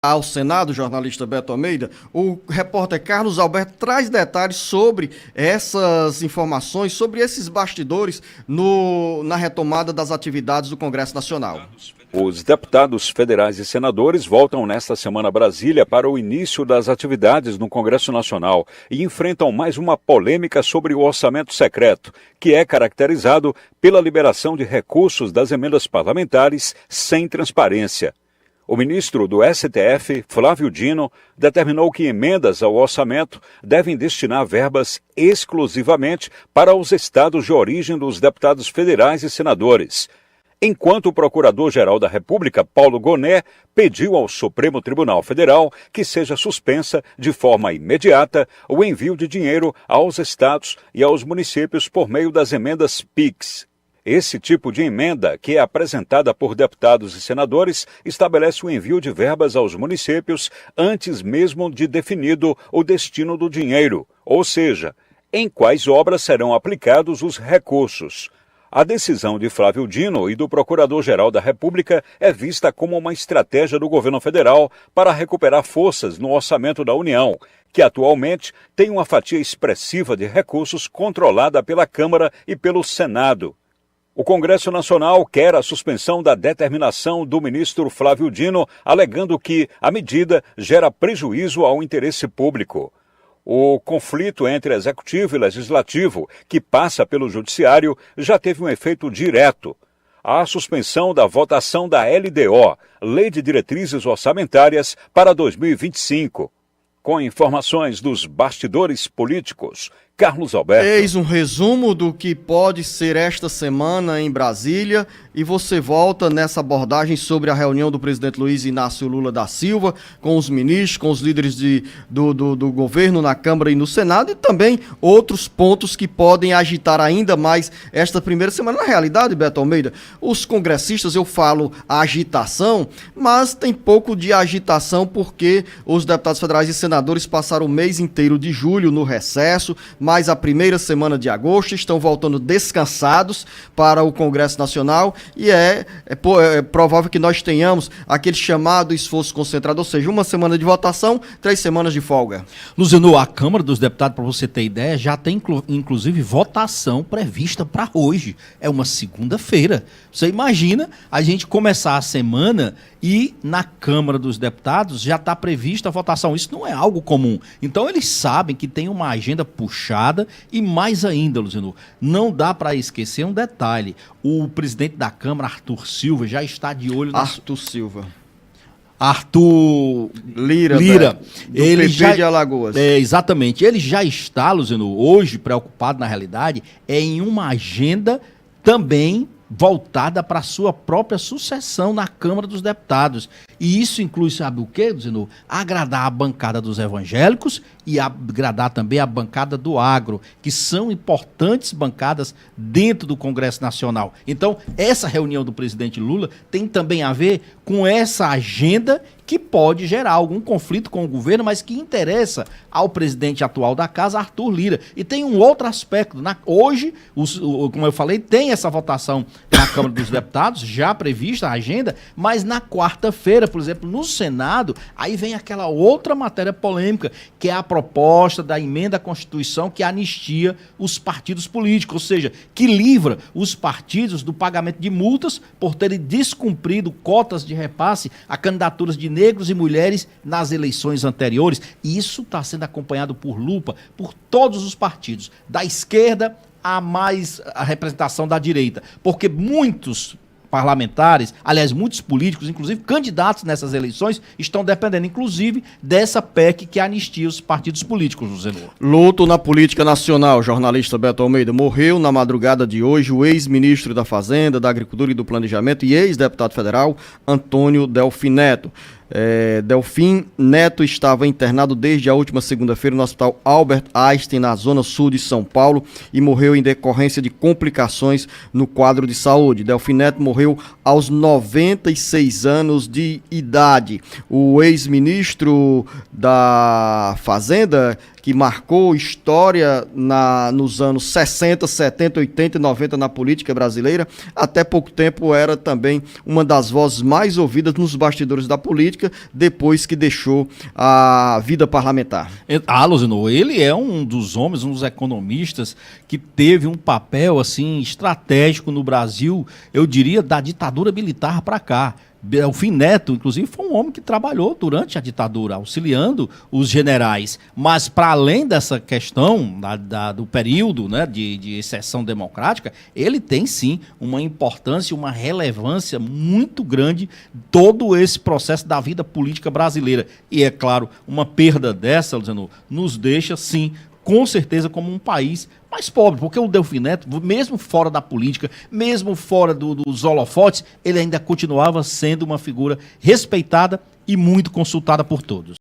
ao Senado, jornalista Beto Almeida, o repórter Carlos Alberto traz detalhes sobre essas informações, sobre esses bastidores na retomada das atividades do Congresso Nacional. Os deputados federais e senadores voltam nesta semana a Brasília para o início das atividades no Congresso Nacional e enfrentam mais uma polêmica sobre o orçamento secreto, que é caracterizado pela liberação de recursos das emendas parlamentares sem transparência. O ministro do STF, Flávio Dino, determinou que emendas ao orçamento devem destinar verbas exclusivamente para os estados de origem dos deputados federais e senadores, enquanto o Procurador-Geral da República, Paulo Gonet, pediu ao Supremo Tribunal Federal que seja suspensa de forma imediata o envio de dinheiro aos estados e aos municípios por meio das emendas PIX. Esse tipo de emenda, que é apresentada por deputados e senadores, estabelece o envio de verbas aos municípios antes mesmo de definido o destino do dinheiro, ou seja, em quais obras serão aplicados os recursos. A decisão de Flávio Dino e do Procurador-Geral da República é vista como uma estratégia do governo federal para recuperar forças no orçamento da União, que atualmente tem uma fatia expressiva de recursos controlada pela Câmara e pelo Senado. O Congresso Nacional quer a suspensão da determinação do ministro Flávio Dino, alegando que a medida gera prejuízo ao interesse público. O conflito entre executivo e legislativo, que passa pelo judiciário, já teve um efeito direto. A suspensão da votação da LDO, Lei de Diretrizes Orçamentárias, para 2025. Com informações dos bastidores políticos, Carlos Alberto. Eis um resumo do que pode ser esta semana em Brasília e você volta nessa abordagem sobre a reunião do presidente Luiz Inácio Lula da Silva com os ministros, com os líderes do governo na Câmara e no Senado e também outros pontos que podem agitar ainda mais esta primeira semana. Na realidade, Beto Almeida, os congressistas, eu falo agitação, mas tem pouco de agitação porque os deputados federais e senadores passaram o mês inteiro de julho no recesso, mais a primeira semana de agosto, estão voltando descansados para o Congresso Nacional e é provável que nós tenhamos aquele chamado esforço concentrado, ou seja, uma semana de votação, 3 semanas de folga. Luziano, a Câmara dos Deputados, para você ter ideia, já tem inclusive votação prevista para hoje. É uma segunda-feira. Você imagina a gente começar a semana e na Câmara dos Deputados já está prevista a votação. Isso não é algo comum. Então eles sabem que tem uma agenda puxada e mais ainda, Luziano, não dá para esquecer um detalhe. O presidente da Câmara, Arthur Silva, já está de olho... Arthur Lira, do ele PP já, de Alagoas. Exatamente. Ele já está, Luziano, hoje preocupado, na realidade, em uma agenda também voltada para a sua própria sucessão na Câmara dos Deputados. E isso inclui, sabe o quê, Luziano? Agradar a bancada dos evangélicos e agradar também a bancada do agro, que são importantes bancadas dentro do Congresso Nacional. Então, essa reunião do presidente Lula tem também a ver com essa agenda que pode gerar algum conflito com o governo, mas que interessa ao presidente atual da casa, Arthur Lira. E tem um outro aspecto. Hoje, como eu falei, tem essa votação na Câmara dos Deputados, já prevista a agenda, mas na quarta-feira, por exemplo, no Senado, aí vem aquela outra matéria polêmica, que é a proposta da emenda à Constituição que anistia os partidos políticos, ou seja, que livra os partidos do pagamento de multas por terem descumprido cotas de repasse a candidaturas de negros e mulheres nas eleições anteriores. E isso está sendo acompanhado por lupa por todos os partidos, da esquerda a representação da direita, porque muitos parlamentares, aliás, muitos políticos, inclusive candidatos nessas eleições, estão dependendo, inclusive, dessa PEC que anistia os partidos políticos, Luziano. Luto na política nacional. Jornalista Beto Almeida, morreu na madrugada de hoje o ex-ministro da Fazenda, da Agricultura e do Planejamento e ex-deputado federal Antônio Delfim Neto. Delfim Neto estava internado desde a última segunda-feira no Hospital Albert Einstein, na zona sul de São Paulo, e morreu em decorrência de complicações no quadro de saúde. Delfim Neto morreu aos 96 anos de idade. O ex-ministro da Fazenda, que marcou história nos anos 60, 70, 80 e 90 na política brasileira, até pouco tempo era também uma das vozes mais ouvidas nos bastidores da política, política depois que deixou a vida parlamentar. Luciano, ele é um dos homens, um dos economistas que teve um papel assim estratégico no Brasil, eu diria, da ditadura militar para cá. Delfim Neto, inclusive, foi um homem que trabalhou durante a ditadura, auxiliando os generais. Mas, para além dessa questão do período, né, de exceção democrática, ele tem, sim, uma importância, uma relevância muito grande em todo esse processo da vida política brasileira. E, é claro, uma perda dessa, Luciano, nos deixa, sim, com certeza, como um país mais pobre, porque o Delfim Neto, mesmo fora da política, mesmo fora dos holofotes, ele ainda continuava sendo uma figura respeitada e muito consultada por todos.